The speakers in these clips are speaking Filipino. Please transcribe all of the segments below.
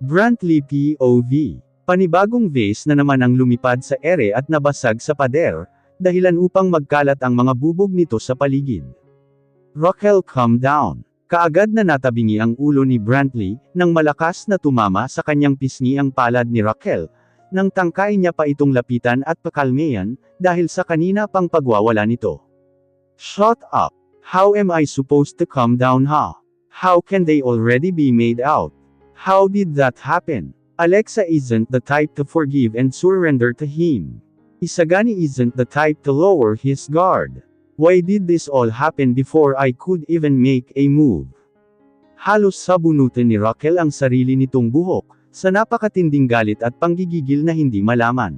Brantley POV. Panibagong vase na naman ang lumipad sa ere at nabasag sa pader, dahilan upang magkalat ang mga bubog nito sa paligid. Raquel, calm down. Kaagad na natabingi ang ulo ni Brantley, nang malakas na tumama sa kanyang pisngi ang palad ni Raquel, nang tangkain niya pa itong lapitan at pakalmayan, dahil sa kanina pang pagwawala nito. Shut up! How am I supposed to calm down, huh? How can they already be made out? How did that happen? Alexa isn't the type to forgive and surrender to him. Isagani isn't the type to lower his guard. Why did this all happen before I could even make a move? Halos sabunutin ni Raquel ang sarili nitong buhok, sa napakatinding galit at panggigigil na hindi malaman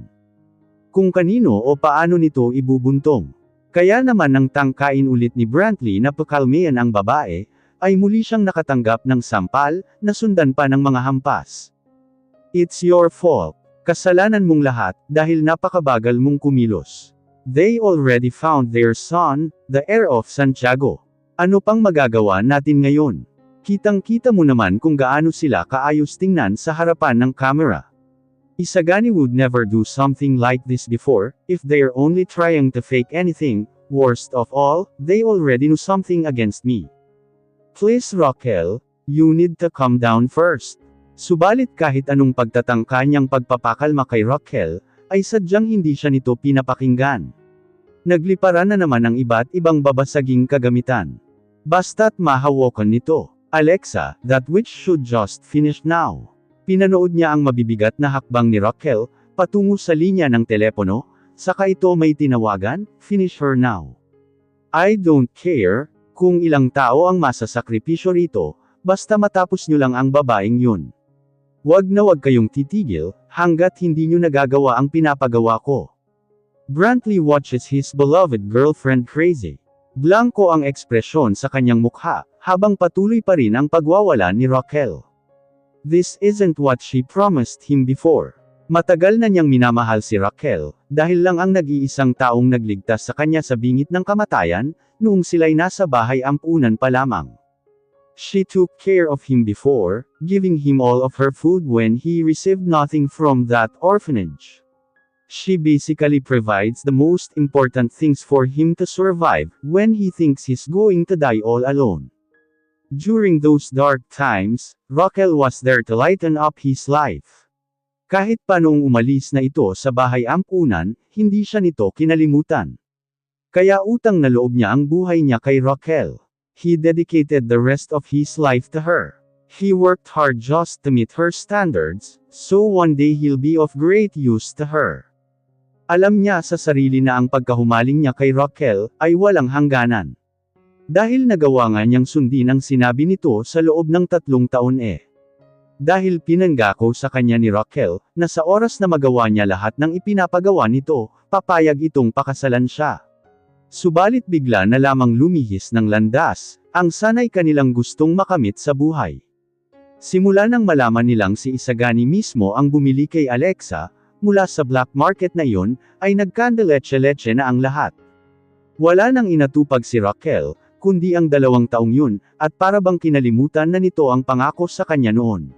kung kanino o paano nito ibubuntong. Kaya naman nang tangkain ulit ni Brantley na pakalmayan ang babae, ay muli siyang nakatanggap ng sampal, na sundan pa ng mga hampas. It's your fault. Kasalanan mong lahat, dahil napakabagal mong kumilos. They already found their son, the heir of Santiago. Ano pang magagawa natin ngayon? Kitang-kita mo naman kung gaano sila kaayos tingnan sa harapan ng kamera. Isagani would never do something like this before, if they're only trying to fake anything. Worst of all, they already knew something against me. Please Raquel, you need to calm down first. Subalit kahit anong pagtatangka niyang pagpapakalma kay Raquel, ay sadyang hindi siya nito pinapakinggan. Nagliparan na naman ang iba't ibang babasaging kagamitan. Basta't mahawakan nito. Alexa, that which should just finish now. Pinanood niya ang mabibigat na hakbang ni Raquel, patungo sa linya ng telepono, saka ito may tinawagan, finish her now. I don't care, kung ilang tao ang masasakripisyo rito, basta matapos nyo lang ang babaeng yun. Wag na wag kayong titigil, hanggat hindi nyo nagagawa ang pinapagawa ko. Brantley watches his beloved girlfriend crazy. Blanko ang ekspresyon sa kanyang mukha, habang patuloy pa rin ang pagwawala ni Raquel. This isn't what she promised him before. Matagal na niyang minamahal si Raquel, dahil lang ang nag-iisang taong nagligtas sa kanya sa bingit ng kamatayan, noong sila'y nasa bahay ampunan pa lamang. She took care of him before, giving him all of her food when he received nothing from that orphanage. She basically provides the most important things for him to survive, when he thinks he's going to die all alone. During those dark times, Raquel was there to lighten up his life. Kahit pa noong umalis na ito sa bahay ampunan, hindi siya nito kinalimutan. Kaya utang na loob niya ang buhay niya kay Raquel. He dedicated the rest of his life to her. He worked hard just to meet her standards, so one day he'll be of great use to her. Alam niya sa sarili na ang pagkahumaling niya kay Raquel, ay walang hangganan. Dahil nagawa nga niyang sundin ang sinabi nito sa loob ng 3 taon Dahil pinanggako sa kanya ni Raquel, na sa oras na magawa niya lahat ng ipinapagawa nito, papayag itong pakasalan siya. Subalit bigla na lamang lumihis ng landas, ang sanay kanilang gustong makamit sa buhay. Simula nang malaman nilang si Isagani mismo ang bumili kay Alexa, mula sa black market na iyon, ay nagkandeleche-leche na ang lahat. Wala nang inatupag si Raquel, kundi ang 2 taong yun, at para bang kinalimutan na nito ang pangako sa kanya noon.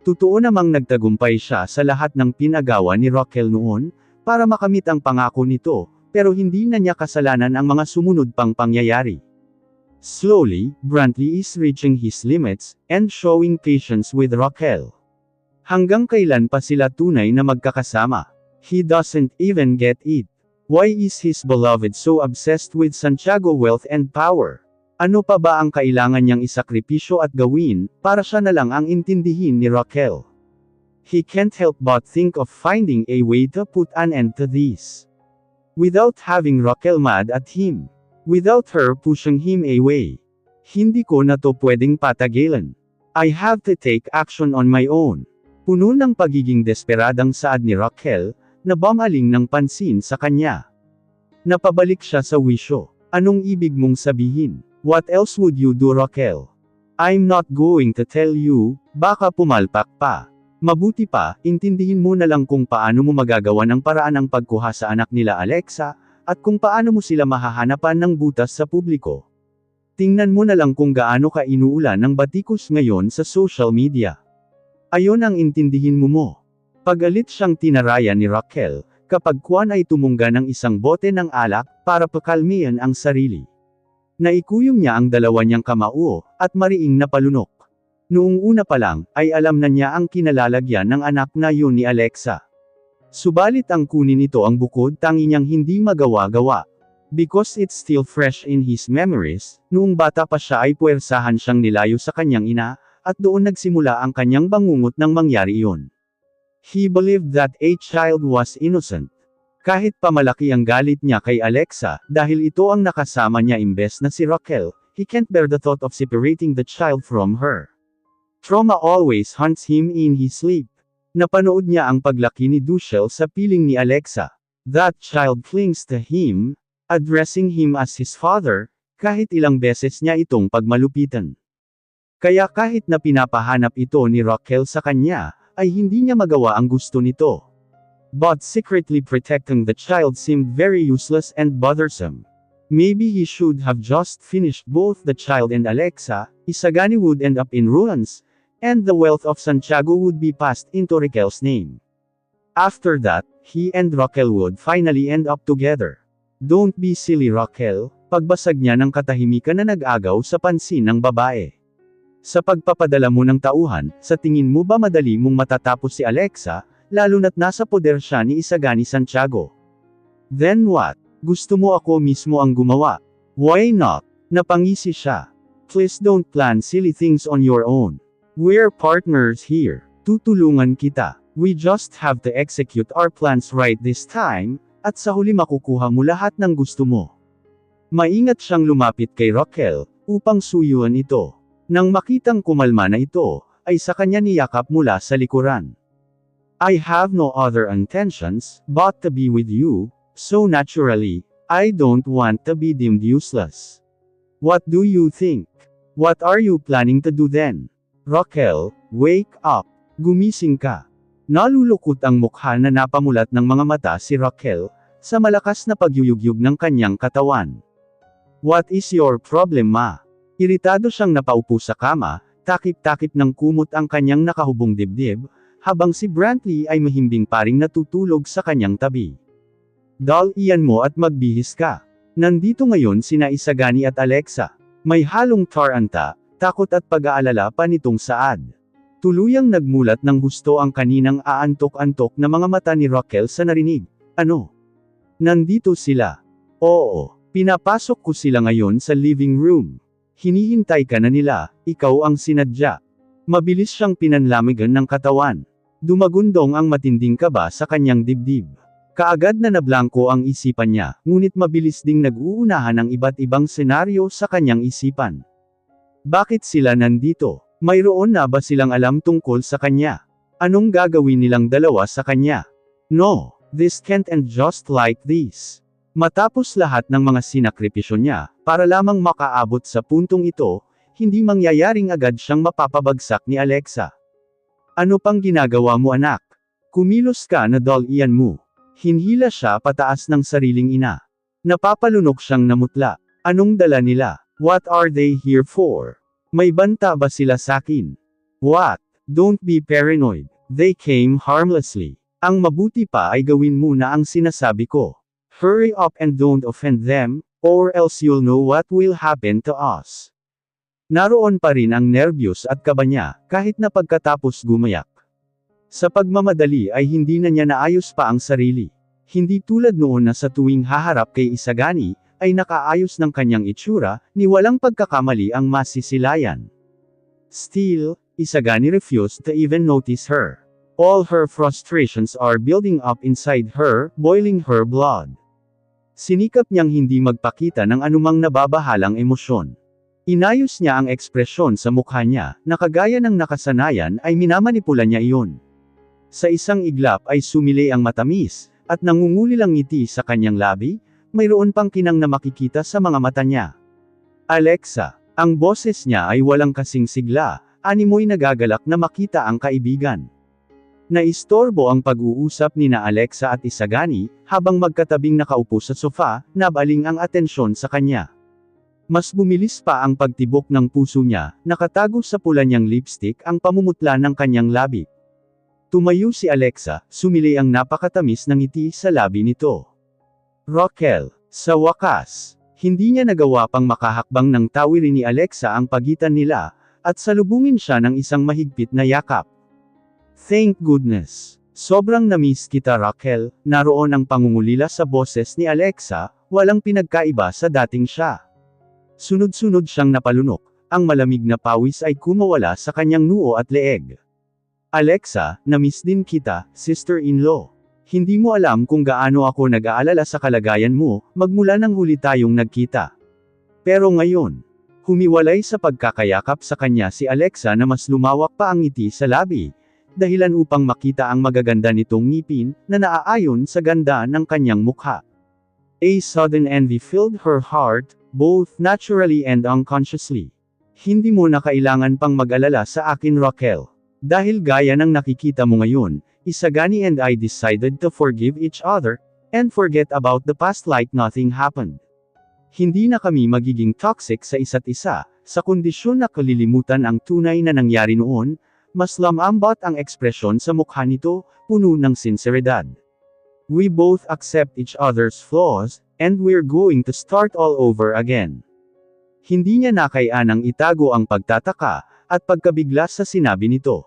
Totoo namang nagtagumpay siya sa lahat ng pinagawa ni Raquel noon, para makamit ang pangako nito, pero hindi na niya kasalanan ang mga sumunod pang pangyayari. Slowly, Brantley is reaching his limits, and showing patience with Raquel. Hanggang kailan pa sila tunay na magkakasama? He doesn't even get it. Why is his beloved so obsessed with Santiago wealth and power? Ano pa ba ang kailangan niyang isakripisyo at gawin, para siya na lang ang intindihin ni Raquel? He can't help but think of finding a way to put an end to this. Without having Raquel mad at him. Without her pushing him away. Hindi ko na to pwedeng patagilan. I have to take action on my own. Puno ng pagiging desperadang saad ni Raquel, na bumaling ng pansin sa kanya. Napabalik siya sa wisyo. Anong ibig mong sabihin? What else would you do, Raquel? I'm not going to tell you, baka pumalpak pa. Mabuti pa, intindihin mo na lang kung paano mo magagawa ng paraan ang pagkuha sa anak nila Alexa, at kung paano mo sila mahahanapan ng butas sa publiko. Tingnan mo na lang kung gaano ka inuulan ng batikos ngayon sa social media. Ayon ang intindihin mo. Pagalit siyang tinarayan ni Raquel, kapag Juan ay tumungga ng isang bote ng alak, para pakalmihan ang sarili. Naikuyom niya ang dalawa niyang kamao, at mariing na palunok. Noong una pa lang, ay alam na niya ang kinalalagyan ng anak na yun ni Alexa. Subalit ang kunin ito ang bukod tangi niyang hindi magawa-gawa. Because it's still fresh in his memories, noong bata pa siya ay puwersahan siyang nilayo sa kanyang ina, at doon nagsimula ang kanyang bangungot nang mangyari iyon. He believed that a child was innocent. Kahit pamalaki ang galit niya kay Alexa, dahil ito ang nakasama niya imbes na si Raquel, he can't bear the thought of separating the child from her. Trauma always haunts him in his sleep. Napanood niya ang paglaki ni Dushel sa piling ni Alexa. That child clings to him, addressing him as his father, kahit ilang beses niya itong pagmalupitan. Kaya kahit na pinapahanap ito ni Raquel sa kanya, ay hindi niya magawa ang gusto nito. But secretly protecting the child seemed very useless and bothersome. Maybe he should have just finished both the child and Alexa. Isagani would end up in ruins, and the wealth of Santiago would be passed into Raquel's name. After that, he and Raquel would finally end up together. Don't be silly, Raquel, pagbasag niya ng katahimikan na nag-agaw sa pansin ng babae. Sa pagpapadala mo ng tauhan, sa tingin mo ba madali mong matatapos si Alexa, lalo na't nasa poder siya ni Isagani Santiago? Then what? Gusto mo ako mismo ang gumawa? Why not? Napangisi siya. Please don't plan silly things on your own. We're partners here. Tutulungan kita. We just have to execute our plans right this time, at sa huli makukuha mo lahat ng gusto mo. Maingat siyang lumapit kay Raquel, upang suyuan ito. Nang makitang kumalma na ito, ay sa kanya niyakap mula sa likuran. I have no other intentions, but to be with you, so naturally, I don't want to be deemed useless. What do you think? What are you planning to do then? Raquel, wake up. Gumising ka. Nalulukot ang mukha na napamulat ng mga mata si Raquel, sa malakas na pagyuyugyug ng kanyang katawan. What is your problem, ma? Iritado siyang napaupo sa kama, takip-takip ng kumot ang kanyang nakahubong dibdib, habang si Brantley ay mahimbing paring natutulog sa kanyang tabi. Dal iyan mo at magbihis ka. Nandito ngayon sina Isagani at Alexa. May halong taranta, takot at pag-aalala pa nitong Saad. Tuluyang nagmulat ng husto ang kaninang aantok-antok na mga mata ni Raquel sa narinig. Ano? Nandito sila. Oo, pinapasok ko sila ngayon sa living room. Hinihintay ka na nila, ikaw ang sinadya. Mabilis siyang pinanlamigan ng katawan. Dumagundong ang matinding kaba sa kanyang dibdib. Kaagad na nablangko ang isipan niya, ngunit mabilis ding nag-uunahan ang iba't ibang senaryo sa kanyang isipan. Bakit sila nandito? Mayroon na ba silang alam tungkol sa kanya? Anong gagawin nilang dalawa sa kanya? No, this can't end just like this. Matapos lahat ng mga sinakripisyo niya, para lamang makaabot sa puntong ito, hindi mangyayaring agad siyang mapapabagsak ni Alexa. Ano pang ginagawa mo, anak? Kumilos ka na dal iyan mo. Hinhila siya pataas ng sariling ina. Napapalunok siyang namutla. Anong dala nila? What are they here for? May banta ba sila sakin? What? Don't be paranoid. They came harmlessly. Ang mabuti pa ay gawin muna ang sinasabi ko. Hurry up and don't offend them, or else you'll know what will happen to us. Naroon pa rin ang nerbiyos at kaba niya, kahit na pagkatapos gumayak. Sa pagmamadali ay hindi na niya naayos pa ang sarili. Hindi tulad noon na sa tuwing haharap kay Isagani, ay nakaayos ng kanyang itsura, ni walang pagkakamali ang masisilayan. Still, Isagani refused to even notice her. All her frustrations are building up inside her, boiling her blood. Sinikap niyang hindi magpakita ng anumang nababahalang emosyon. Inayos niya ang ekspresyon sa mukha niya, na kagaya ng nakasanayan ay minamanipula niya iyon. Sa isang iglap ay sumili ang matamis, at nangungulilang ngiti sa kanyang labi, mayroon pang kinang na makikita sa mga mata niya. Alexa, ang boses niya ay walang kasing sigla, animoy nagagalak na makita ang kaibigan. Naistorbo ang pag-uusap ni na Alexa at Isagani, habang magkatabing nakaupo sa sofa, nabaling ang atensyon sa kanya. Mas bumilis pa ang pagtibok ng puso niya, nakatago sa pula niyang lipstick ang pamumutla ng kanyang labi. Tumayo si Alexa, sumili ang napakatamis ng ngiti sa labi nito. Rochelle, sa wakas, hindi niya nagawa pang makahakbang ng tawirin ni Alexa ang pagitan nila, at salubungin siya ng isang mahigpit na yakap. Thank goodness. Sobrang namiss kita Rochelle, naroon ang pangungulila sa boses ni Alexa, walang pinagkaiba sa dating siya. Sunod-sunod siyang napalunok, ang malamig na pawis ay kumawala sa kanyang noo at leeg. Alexa, namiss din kita, sister-in-law. Hindi mo alam kung gaano ako nag-aalala sa kalagayan mo, magmula nang huli tayong nagkita. Pero ngayon, humiwalay sa pagkakayakap sa kanya si Alexa na mas lumawak pa ang ngiti sa labi, dahilan upang makita ang magaganda nitong ngipin, na naaayon sa ganda ng kanyang mukha. A sudden envy filled her heart, both naturally and unconsciously. Hindi mo na kailangan pang mag-alala sa akin Rochelle. Dahil gaya ng nakikita mo ngayon, Isagani and I decided to forgive each other, and forget about the past like nothing happened. Hindi na kami magiging toxic sa isa't isa, sa kondisyon na kalilimutan ang tunay na nangyari noon, mas lamambot ang ekspresyon sa mukha nito, puno ng sinseridad. We both accept each other's flaws, and we're going to start all over again. Hindi niya nakayanang itago ang pagtataka, at pagkabigla sa sinabi nito.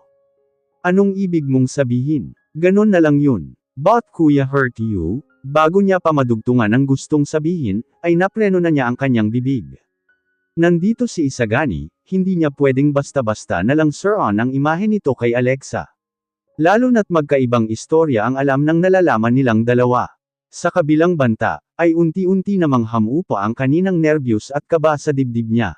Anong ibig mong sabihin? Ganon na lang yun. But kuya hurt you? Bago niya pa madugtungan ang gustong sabihin, ay napreno na niya ang kanyang bibig. Nandito si Isagani, hindi niya pwedeng basta-basta na lang suron ang imahe nito kay Alexa. Lalo na't magkaibang istorya ang alam ng nalalaman nilang dalawa. Sa kabilang banta, ay unti-unti namang hamupa ang kaninang nervyos at kaba sa dibdib niya.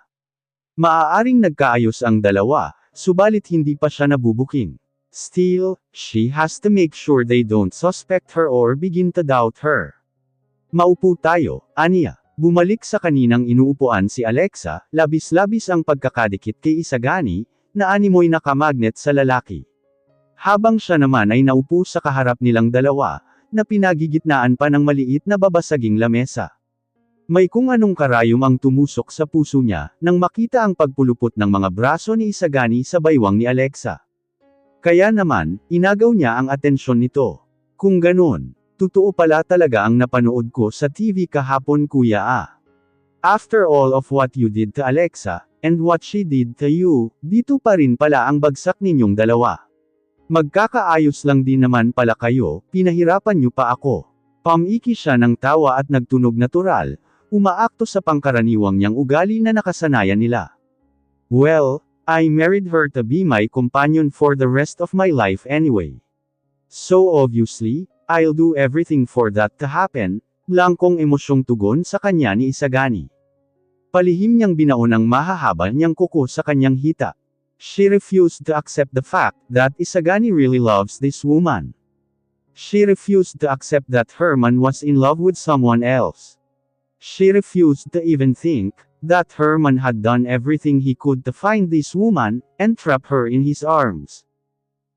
Maaaring nagkaayos ang dalawa, subalit hindi pa siya nabubuking. Still, she has to make sure they don't suspect her or begin to doubt her. Maupo tayo, aniya. Bumalik sa kaninang inuupuan si Alexa, labis-labis ang pagkakadikit kay Isagani, na animoy nakamagnet sa lalaki. Habang siya naman ay naupo sa kaharap nilang dalawa, na pinagigitnaan pa ng maliit na babasaging lamesa. May kung anong karayom ang tumusok sa puso niya, nang makita ang pagpulupot ng mga braso ni Isagani sa baywang ni Alexa. Kaya naman, inagaw niya ang atensyon nito. Kung ganon, totoo pala talaga ang napanood ko sa TV kahapon kuya After all of what you did to Alexa, and what she did to you, dito pa rin pala ang bagsak ninyong dalawa. Magkakaayos lang din naman pala kayo, pinahirapan niyo pa ako. Pamiki siya ng tawa at nagtunog natural, umaakto sa pangkaraniwang niyang ugali na nakasanayan nila. Well, I married her to be my companion for the rest of my life anyway. So obviously, I'll do everything for that to happen, blangkong emosyong tugon sa kanya ni Isagani. Palihim niyang binaon ang mahahaba niyang kuko sa kanyang hita. She refused to accept the fact that Isagani really loves this woman. She refused to accept that Herman was in love with someone else. She refused to even think that Herman had done everything he could to find this woman, and trap her in his arms.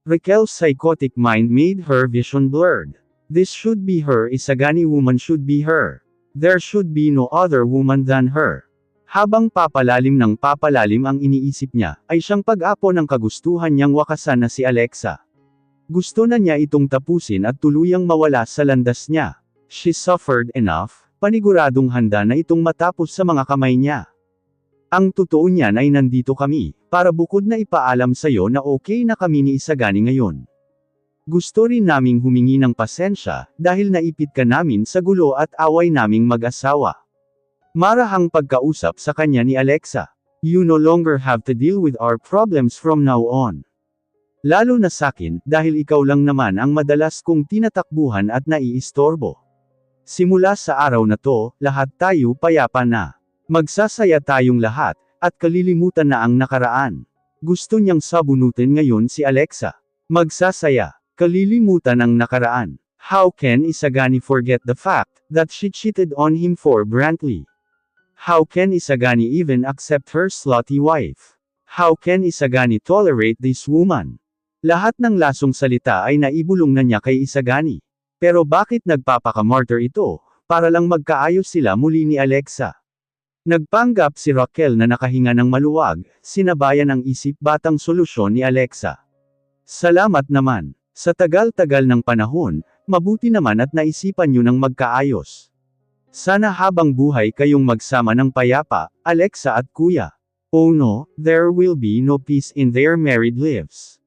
Raquel's psychotic mind made her vision blurred. This should be her, Isagani woman should be her. There should be no other woman than her. Habang papalalim ng papalalim ang iniisip niya, ay siyang pag-apo ng kagustuhan niyang wakasan na si Alexa. Gusto na niya itong tapusin at tuluyang mawala sa landas niya. She suffered enough, paniguradong handa na itong matapos sa mga kamay niya. Ang totoo niyan ay nandito kami, para bukod na ipaalam sa'yo na okay na kami ni Isagani ngayon. Gusto rin naming humingi ng pasensya, dahil naipit ka namin sa gulo at away naming mag-asawa. Marahang pagkausap sa kanya ni Alexa. You no longer have to deal with our problems from now on. Lalo na sakin, dahil ikaw lang naman ang madalas kong tinatakbuhan at naiistorbo. Simula sa araw na to, lahat tayo payapa na. Magsasaya tayong lahat, at kalilimutan na ang nakaraan. Gusto niyang sabunutin ngayon si Alexa. Magsasaya, kalilimutan ang nakaraan. How can Isagani forget the fact that she cheated on him for Brantley? How can Isagani even accept her slutty wife? How can Isagani tolerate this woman? Lahat ng lasong salita ay naibulong na niya kay Isagani. Pero bakit nagpapaka-martyr ito, para lang magkaayos sila muli ni Alexa? Nagpanggap si Raquel na nakahinga ng maluwag, sinabayan ang isip-batang solusyon ni Alexa. Salamat naman. Sa tagal-tagal ng panahon, mabuti naman at naisipan niyo ng magkaayos. Sana habang buhay kayong magsama ng payapa, Alexa at Kuya. Oh no, there will be no peace in their married lives.